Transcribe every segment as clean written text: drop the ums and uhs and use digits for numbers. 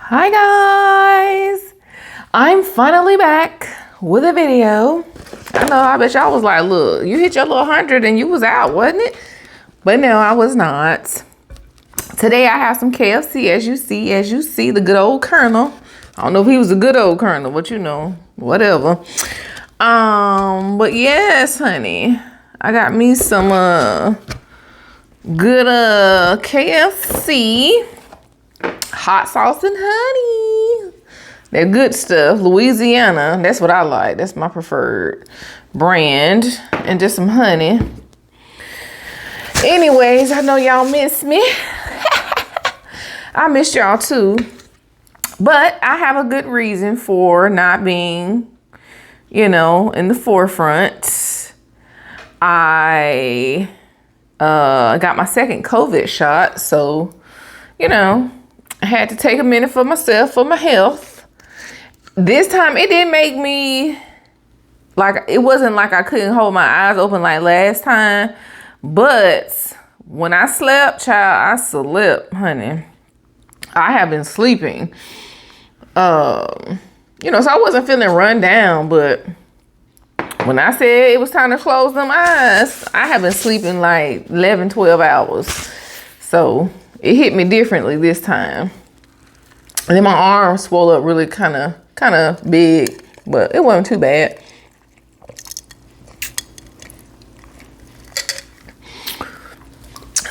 Hi guys, I'm finally back with a video. I know, I bet y'all was like, look, you hit your little 100 and you was out, wasn't it? But no, I was not. Today I have some KFC, as you see, the good old Colonel. I don't know if he was a good old Colonel, but you know, whatever. But yes, honey, I got me some good KFC. Hot sauce and honey. They're good stuff. Louisiana. That's what I like. That's my preferred brand. And just some honey. Anyways, I know y'all miss me. I miss y'all too. But I have a good reason for not being, in the forefront. I got my second COVID shot. So, I had to take a minute for myself, for my health. This time it didn't make me, it wasn't like I couldn't hold my eyes open like last time. But when I slept, child, I slept, honey. I have been sleeping. So I wasn't feeling run down, but when I said it was time to close them eyes, I have been sleeping like 11, 12 hours. So it hit me differently this time. And then my arm swelled up really kind of big, but it wasn't too bad.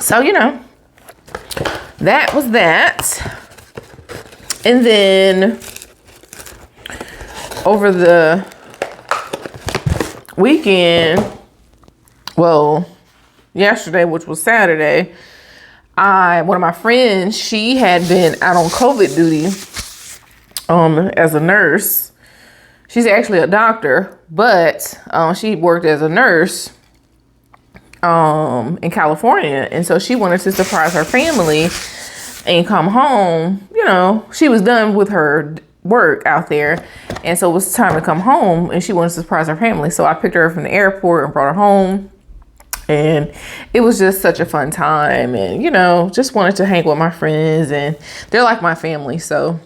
So, that was that. And then over the weekend, yesterday, which was Saturday, one of my friends, she had been out on COVID duty as a nurse. She's actually a doctor, but she worked as a nurse in California. And so she wanted to surprise her family and come home. She was done with her work out there. And so it was time to come home and she wanted to surprise her family. So I picked her up from the airport and brought her home. And it was just such a fun time, and just wanted to hang with my friends, and they're like my family. So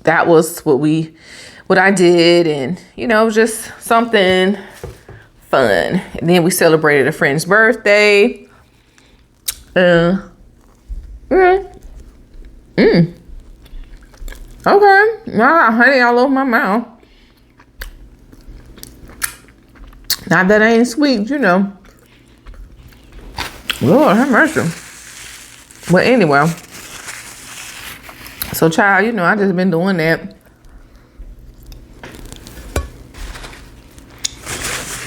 that was what I did, and it was just something fun. And then we celebrated a friend's birthday. Okay, now I got honey all over my mouth. Not that I ain't sweet, Lord have mercy. But anyway, so child, I just been doing that.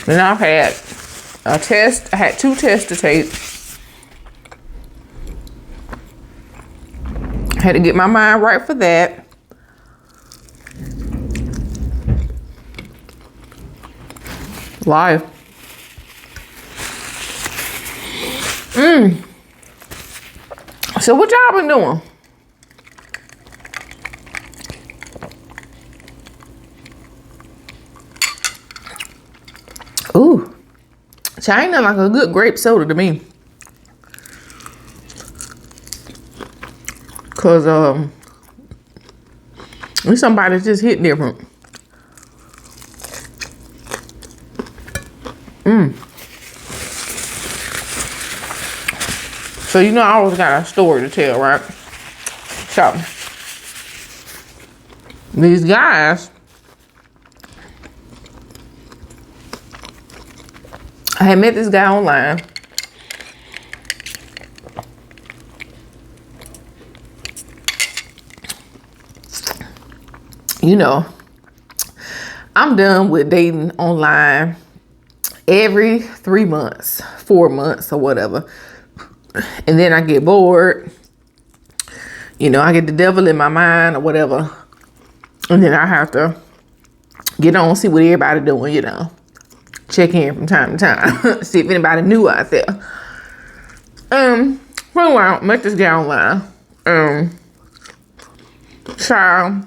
And I've had a test. I had 2 tests to take. Had to get my mind right for that. Life. So what y'all been doing? Ooh, China like a good grape soda to me. Cause somebody just hit different. So I always got a story to tell, right? So these guys, I had met this guy online. I'm done with dating online every 3 months, 4 months, or whatever. And then I get bored. I get the devil in my mind or whatever. And then I have to get on, see what everybody doing, Check in from time to time. See if anybody new out there. For a while, met this guy online. Child.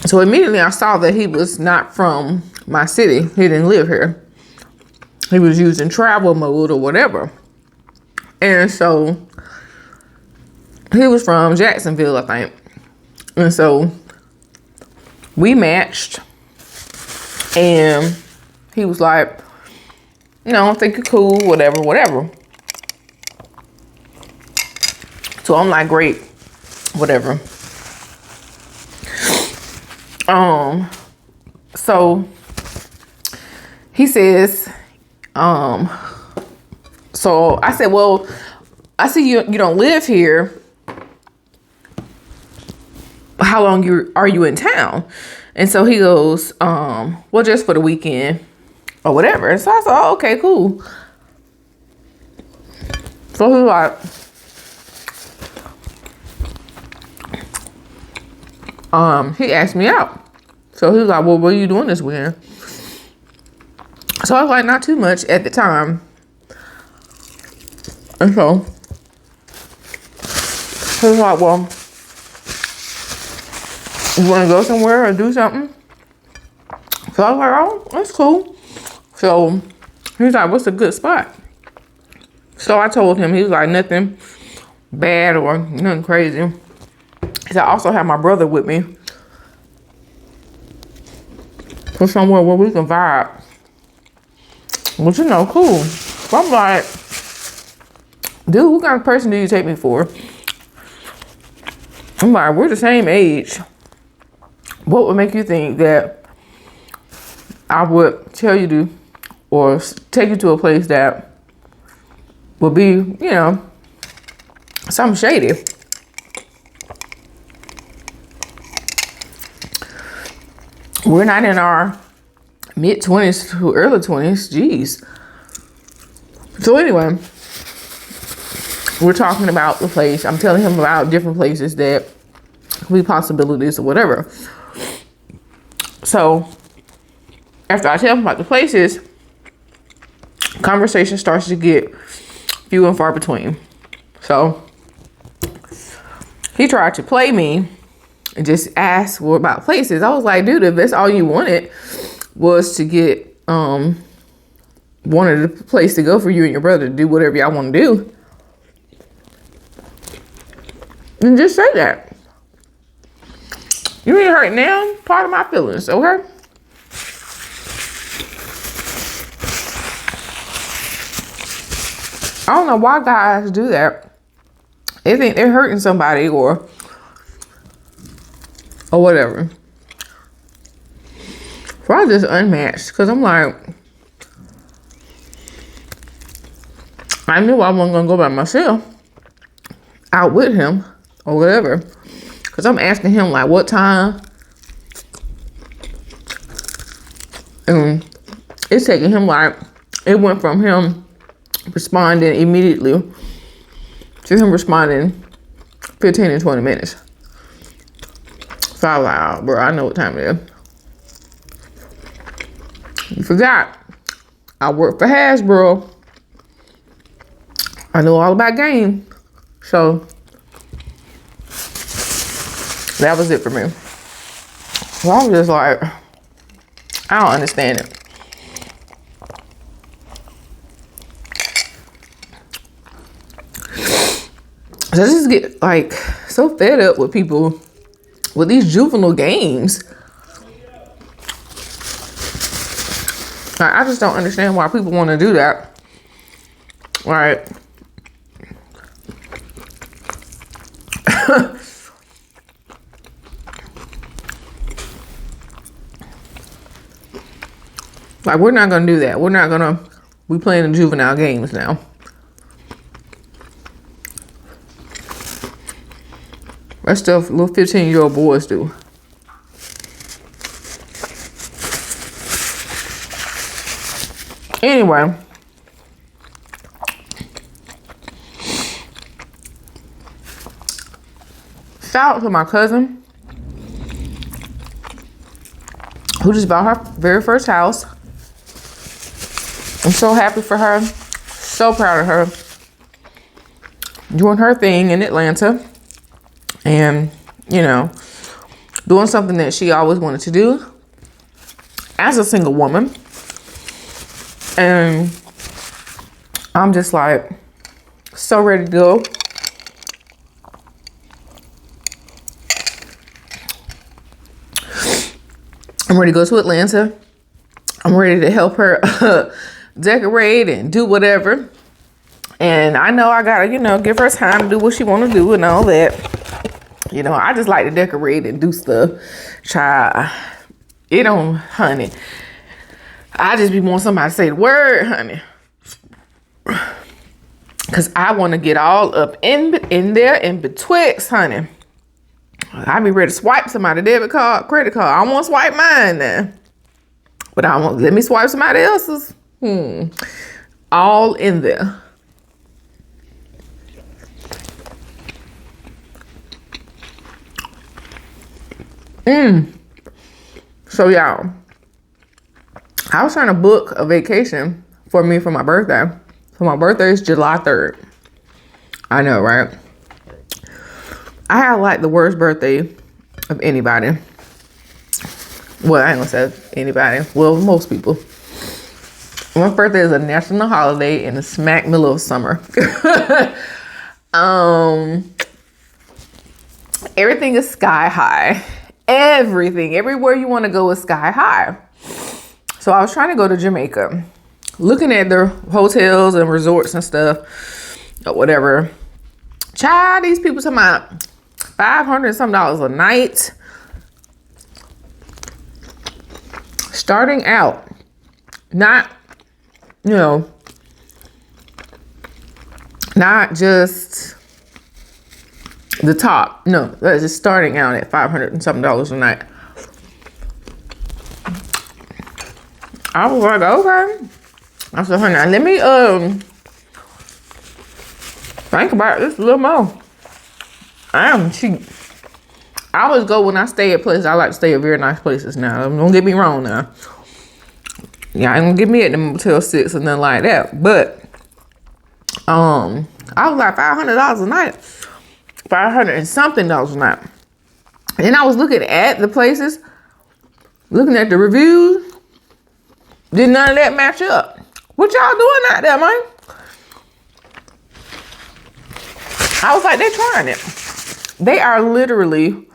So immediately I saw that he was not from my city. He didn't live here. He was using travel mode or whatever. And so he was from Jacksonville, I think. And so we matched. And he was like, you know, I think you're cool, whatever. So I'm like, great, whatever. So he says, so I said, well, I see you don't live here. How long are you in town? And so he goes, well, just for the weekend or whatever. And so I said, oh, okay, cool. So he was like, he asked me out. So he was like, well, what are you doing this weekend? So I was like, not too much at the time. And so he was like, well, you want to go somewhere or do something? So I was like, oh, that's cool. So he's like, what's a good spot? So I told him. He was like, nothing bad or nothing crazy. He said, I also have my brother with me. For somewhere where we can vibe. But you know, cool. So I'm like, dude, what kind of person do you take me for? I'm like, we're the same age. What would make you think that I would tell you to, or take you to a place that would be, you know, something shady? We're not in our mid-20s to early 20s. Jeez. So anyway, we're talking about the place. I'm telling him about different places that could be possibilities or whatever. So after I tell him about the places, conversation starts to get few and far between. So he tried to play me and just ask about places. I was like, dude, if that's all you wanted was to get wanted a place to go for you and your brother to do whatever y'all want to do, then just say that. You ain't hurt now, part of my feelings, okay? I don't know why guys do that. They think they're hurting somebody or whatever. So I just unmatched because I'm like, I knew I wasn't gonna go by myself out with him or whatever. Because I'm asking him like what time. And it's taking him like, it went from him responding immediately to him responding 15 and 20 minutes. So I was like, oh, bro, I know what time it is. You forgot. I work for Hasbro. I know all about games. So that was it for me. So I was just like, I don't understand it. So I just get like so fed up with people with these juvenile games. I just don't understand why people want to do that. Right. Like, we're not going to do that. We're not going to be playing the juvenile games now. That stuff little 15-year-old boys do. Anyway. Shout out to my cousin who just bought her very first house. I'm so happy for her. So proud of her. Doing her thing in Atlanta. And, you know, doing something that she always wanted to do as a single woman. And I'm just like so ready to go. I'm ready to go to Atlanta. I'm ready to help her decorate and do whatever. And I know I gotta, give her time to do what she want to do and all that. I just like to decorate and do stuff. Child, honey. I just be want somebody to say the word, honey. Cause I want to get all up in there in betwixt, honey. I be ready to swipe somebody debit card, credit card. I want to swipe mine now, but I won't let me swipe somebody else's. All in there. So y'all, I was trying to book a vacation for me for my birthday. So my birthday is July 3rd. I know, right? I have like the worst birthday of anybody. Well, I ain't gonna say anybody. Well, most people. My birthday is a national holiday in the smack middle of summer. Everything is sky high. Everything, everywhere you want to go is sky high. So I was trying to go to Jamaica, looking at the hotels and resorts and stuff, or whatever. Child, these people talking about $500 some a night. Starting out, not just the top. No, that's just starting out at $500 and something a night. I was like, okay. I said, honey, let me think about this a little more. I am cheap. I always go when I stay at places. I like to stay at very nice places now. Don't get me wrong now. Yeah, I ain't gonna get me at the Motel 6 or nothing like that. But I was like $500 a night. $500 and something a night. And then I was looking at the places, looking at the reviews. Did none of that match up? What y'all doing out there, man? I was like, they're trying it. They are literally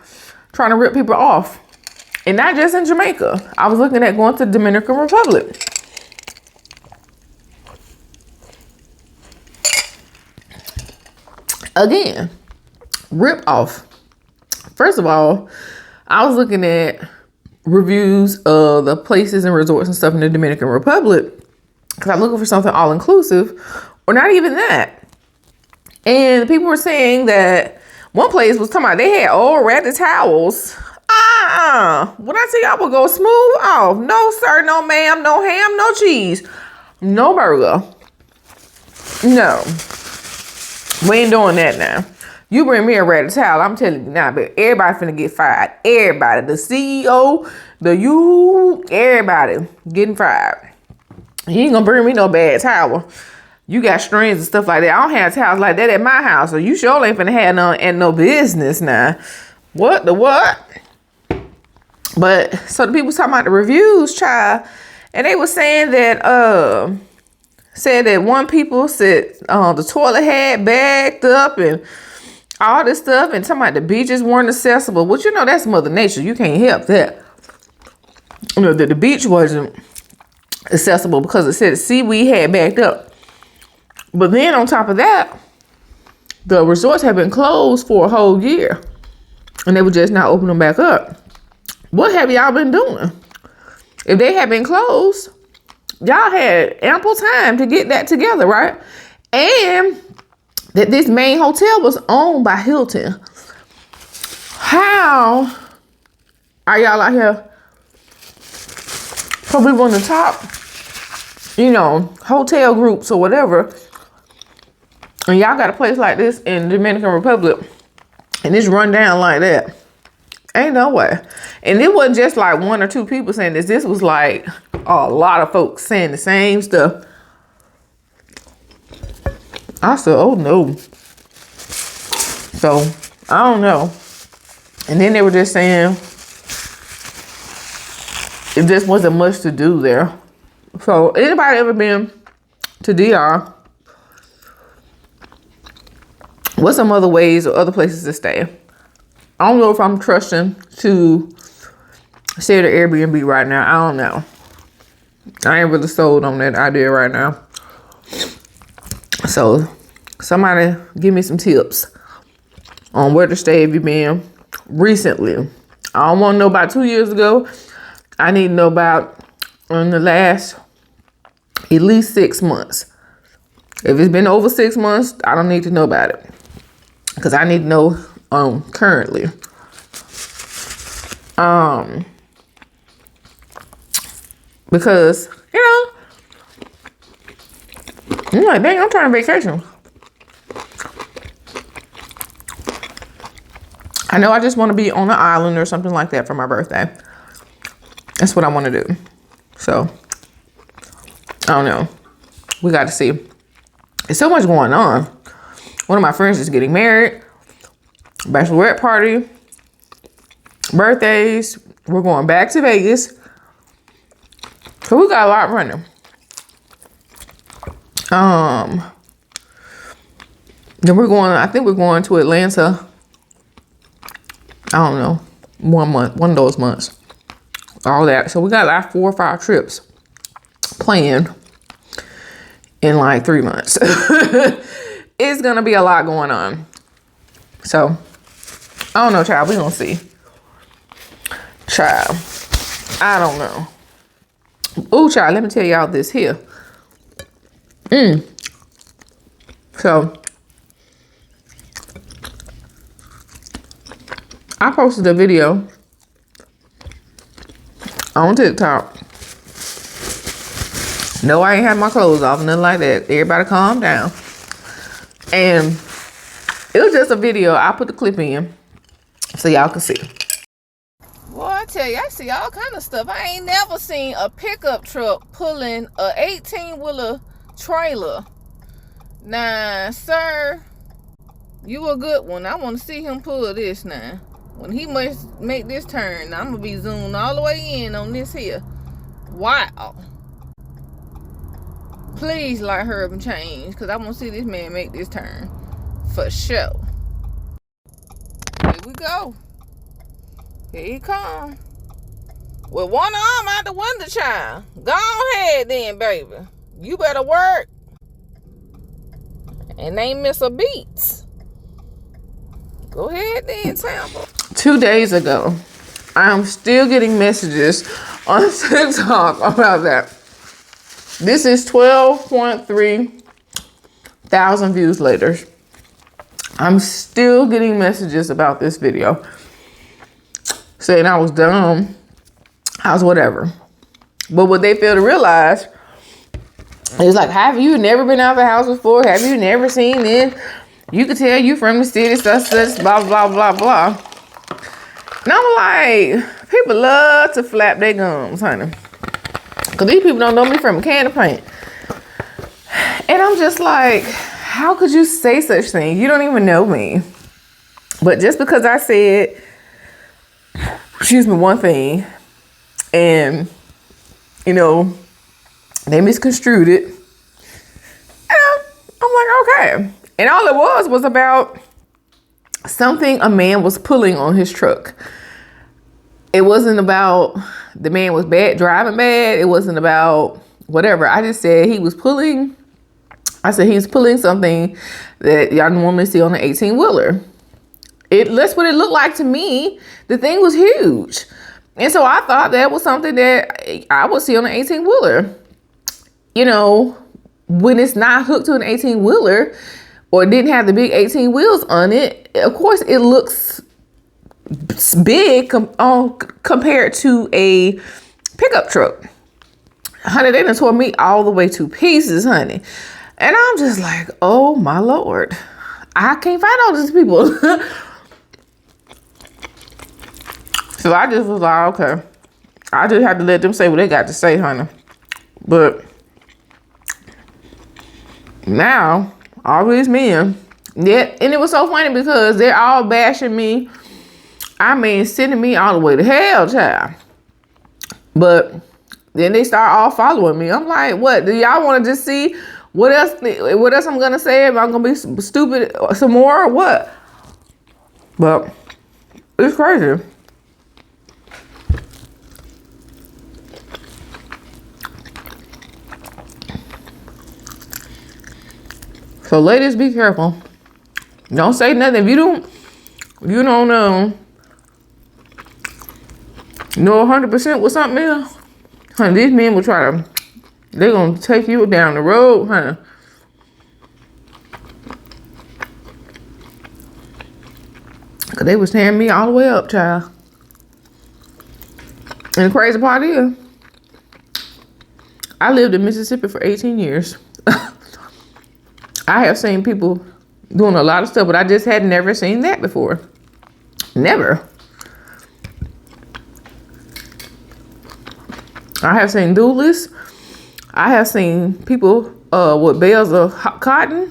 trying to rip people off. And not just in Jamaica. I was looking at going to the Dominican Republic. Again, rip off. First of all, I was looking at reviews of the places and resorts and stuff in the Dominican Republic because I'm looking for something all inclusive, or not even that. And people were saying that one place was talking about they had old ratty towels. When I tell you I would go smooth off. No sir, no ma'am, no ham, no cheese, no burger. No, we ain't doing that now. You bring me a ratty towel, I'm telling you now, but everybody finna get fired. Everybody, the CEO, everybody getting fired. You ain't gonna bring me no bad towel. You got strings and stuff like that. I don't have towels like that at my house, so you sure ain't finna have none and no business now. What? But so the people was talking about the reviews, child, and they were saying that one people said the toilet had bagged up and all this stuff, and talking about the beaches weren't accessible. Which that's Mother Nature. You can't help that. The beach wasn't accessible because it said the seaweed had backed up. But then on top of that, the resorts have been closed for a whole year, and they were just now opening back up. What have y'all been doing? If they had been closed, y'all had ample time to get that together, right? And that this main hotel was owned by Hilton. How are y'all out here? Probably one of the top, hotel groups or whatever. And y'all got a place like this in the Dominican Republic, and it's run down like that. Ain't no way. And it wasn't just like one or two people saying this. This was like a lot of folks saying the same stuff. I said, oh no. So, I don't know. And then they were just saying it just wasn't much to do there. So, anybody ever been to DR? What's some other ways or other places to stay? I don't know if I'm trusting to stay at an Airbnb right now. I don't know. I ain't really sold on that idea right now. So somebody give me some tips on where to stay if you've been recently. I don't want to know about 2 years ago. I need to know about in the last at least 6 months. If it's been over 6 months, I don't need to know about it. Because I need to know currently. Because, you know, I'm like, dang, I'm trying to vacation. I know I just want to be on an island or something like that for my birthday. That's what I want to do. So, I don't know. We got to see. There's so much going on. One of my friends is getting married. Bachelorette party. Birthdays. We're going back to Vegas. So we got a lot running. Then I think we're going to Atlanta. I don't know. 1 month, one of those months. All that. So we got like 4 or 5 trips planned in like 3 months. It's gonna be a lot going on. So I don't know, child. We gonna see. Child. I don't know. Oh, child, let me tell y'all this here. So, I posted a video on TikTok. No, I ain't had my clothes off, nothing like that. Everybody calm down. And it was just a video. I put the clip in so y'all can see. Well, I tell you, I see all kind of stuff. I ain't never seen a pickup truck pulling a 18-wheeler trailer. Nah, sir, you a good one. I want to see him pull this now. When he must make this turn, I'm going to be zoomed all the way in on this here. Wow. Please light her up and change, because I want to see this man make this turn. For sure. Here we go. Here he come. With one arm out the window, child. Go ahead then, baby. You better work. And ain't miss a beat. Go ahead then, Tampa. 2 days ago, I'm still getting messages on TikTok about that. This is 12.3 thousand views later. I'm still getting messages about this video saying I was dumb, I was whatever. But what they fail to realize is like, have you never been out of the house before? Have you never seen this? You could tell you from the city, such, blah, blah, blah, blah. And I'm like, people love to flap their gums, honey. Because these people don't know me from a can of paint. And I'm just like, how could you say such things? You don't even know me. But just because I said, one thing, and, you know, they misconstrued it. And I'm like, okay. And all it was about something a man was pulling on his truck. It wasn't about the man was driving bad. It wasn't about whatever. I just said he was pulling. I said he's pulling something that y'all normally see on an 18-wheeler. That's what it looked like to me. The thing was huge. And so I thought that was something that I would see on an 18-wheeler. You know, when it's not hooked to an 18-wheeler or didn't have the big 18 wheels on it, of course it looks big compared to a pickup truck. Honey, they done tore me all the way to pieces, honey. And I'm just like, oh my Lord. I can't find all these people. So I just was like, okay. I just have to let them say what they got to say, honey. But now, all these men, yeah, and it was so funny because they're all bashing me. I mean, sending me all the way to hell, child. But then they start all following me. I'm like, what? Do y'all want to just see what else I'm going to say? Am I going to be stupid some more or what? But it's crazy. So ladies, be careful. Don't say nothing. If you don't know 100% with something else, honey, these men will they're gonna take you down the road, honey. Cause they was tearing me all the way up, child. And the crazy part is, I lived in Mississippi for 18 years. I have seen people doing a lot of stuff, but I just had never seen that before. Never. I have seen duelists. I have seen people with bales of cotton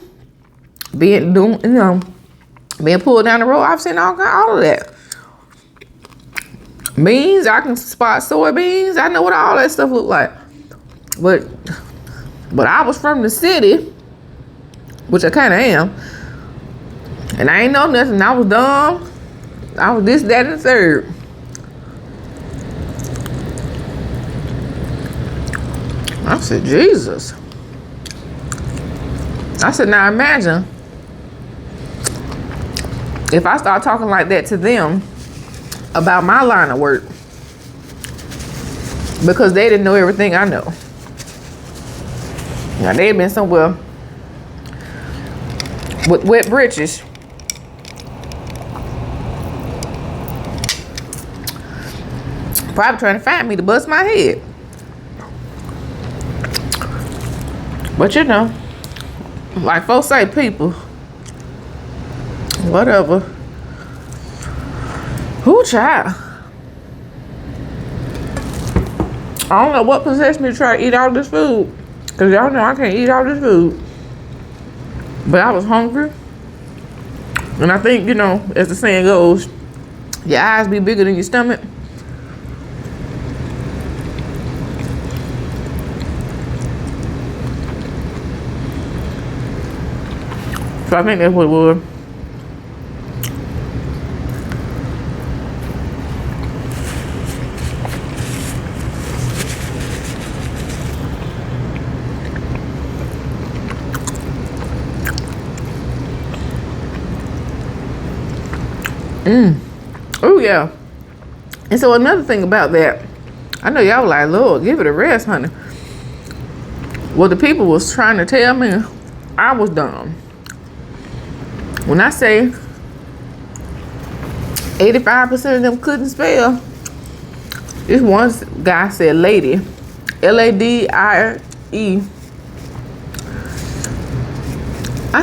being pulled down the road. I've seen all of that. Beans, I can spot soybeans. I know what all that stuff look like. But I was from the city, which I kind of am, and I ain't know nothing. I was dumb. I was this, that, and the third. I said, Jesus. I said, now imagine if I start talking like that to them about my line of work, because they didn't know everything I know. Now, they had been somewhere with wet britches. Probably trying to find me to bust my head. But you know, like folks say, people, whatever. Who child? I don't know what possessed me to try to eat all this food. Cause y'all know I can't eat all this food. But I was hungry. And I think, as the saying goes, your eyes be bigger than your stomach. So I think that's what it was. Oh yeah. And so another thing about that, I know y'all like, Lord, give it a rest, honey. Well, the people was trying to tell me I was dumb. When I say 85% of them couldn't spell, this one guy said lady, Ladie. I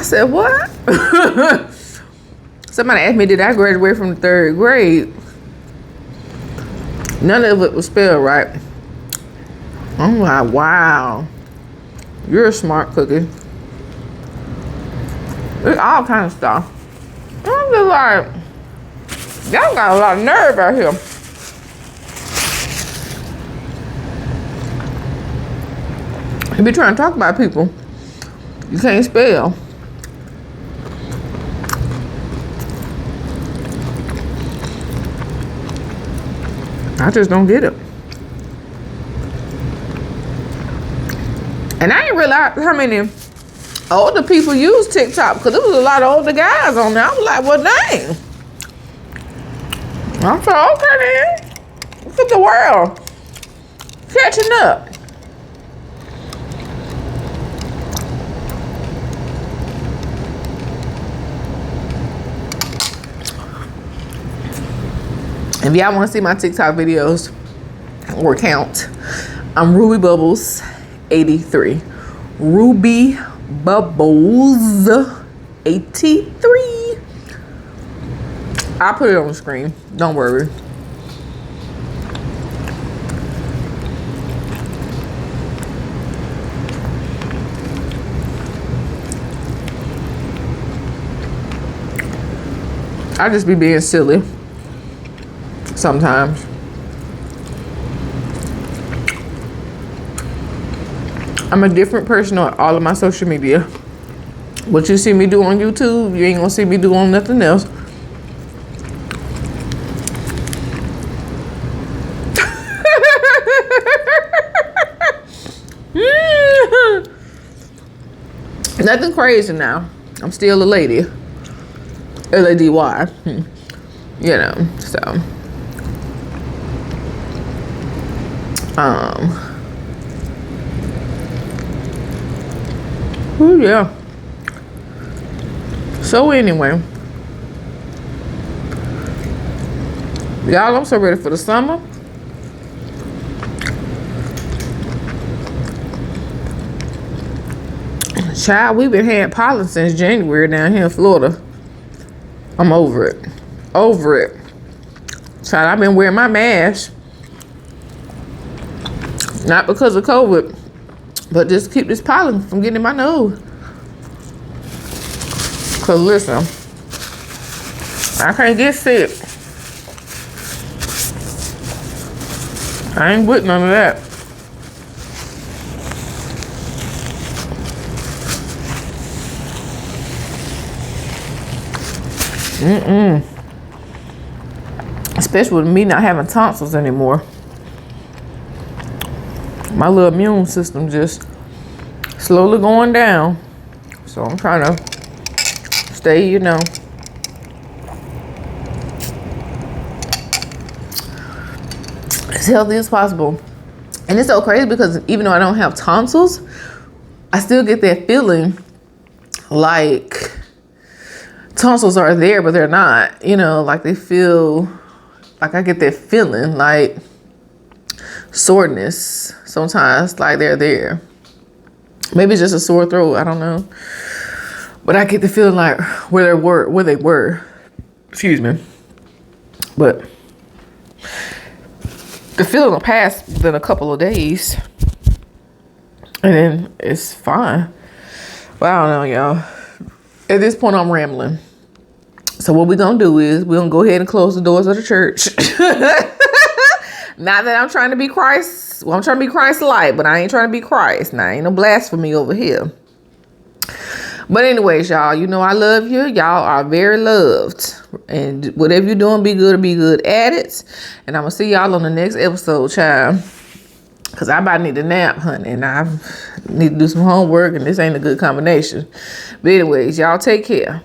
said, what? Somebody asked me, did I graduate from the 3rd grade? None of it was spelled right. I'm like, wow. You're a smart cookie. There's all kinds of stuff. I'm just like, y'all got a lot of nerve out here. You be trying to talk about people you can't spell. I just don't get it. And I didn't realize how many older people use TikTok, because there was a lot of older guys on there. I was like, well, dang. I said, okay then. Look at the world catching up. If y'all want to see my TikTok videos or count, I'm Ruby Bubbles 83. Ruby Bubbles 83. I'll put it on the screen. Don't worry. I just be being silly sometimes. I'm a different person on all of my social media. What you see me do on YouTube, you ain't gonna see me do on nothing else. Nothing crazy now. I'm still a lady. L-A-D-Y. You know, so. Oh yeah. So anyway. Y'all, I'm so ready for the summer. Child, we've been having pollen since January down here in Florida. I'm over it. Over it. Child, I've been wearing my mask. Not because of COVID, but just keep this pollen from getting in my nose. Cause listen, I can't get sick. I ain't with none of that. Especially with me not having tonsils anymore. My little immune system just slowly going down. So I'm trying to stay, you know, as healthy as possible. And it's so crazy because even though I don't have tonsils, I still get that feeling like tonsils are there, but they're not. You know, like they feel, like I get that feeling like soreness sometimes, like they're there. Maybe it's just a sore throat, I don't know. But I get the feeling like where they were. Excuse me. But the feeling will pass within a couple of days. And then it's fine. But I don't know, y'all. At this point, I'm rambling. So what we're going to do is we're going to go ahead and close the doors of the church. Not that I'm trying to be Christ. Well, I'm trying to be Christ-like, but I ain't trying to be Christ. Now, ain't no blasphemy over here. But anyways, y'all, you know I love you. Y'all are very loved. And whatever you're doing, be good at it. And I'm going to see y'all on the next episode, child. Because I about need a nap, honey. And I need to do some homework. And this ain't a good combination. But anyways, y'all take care.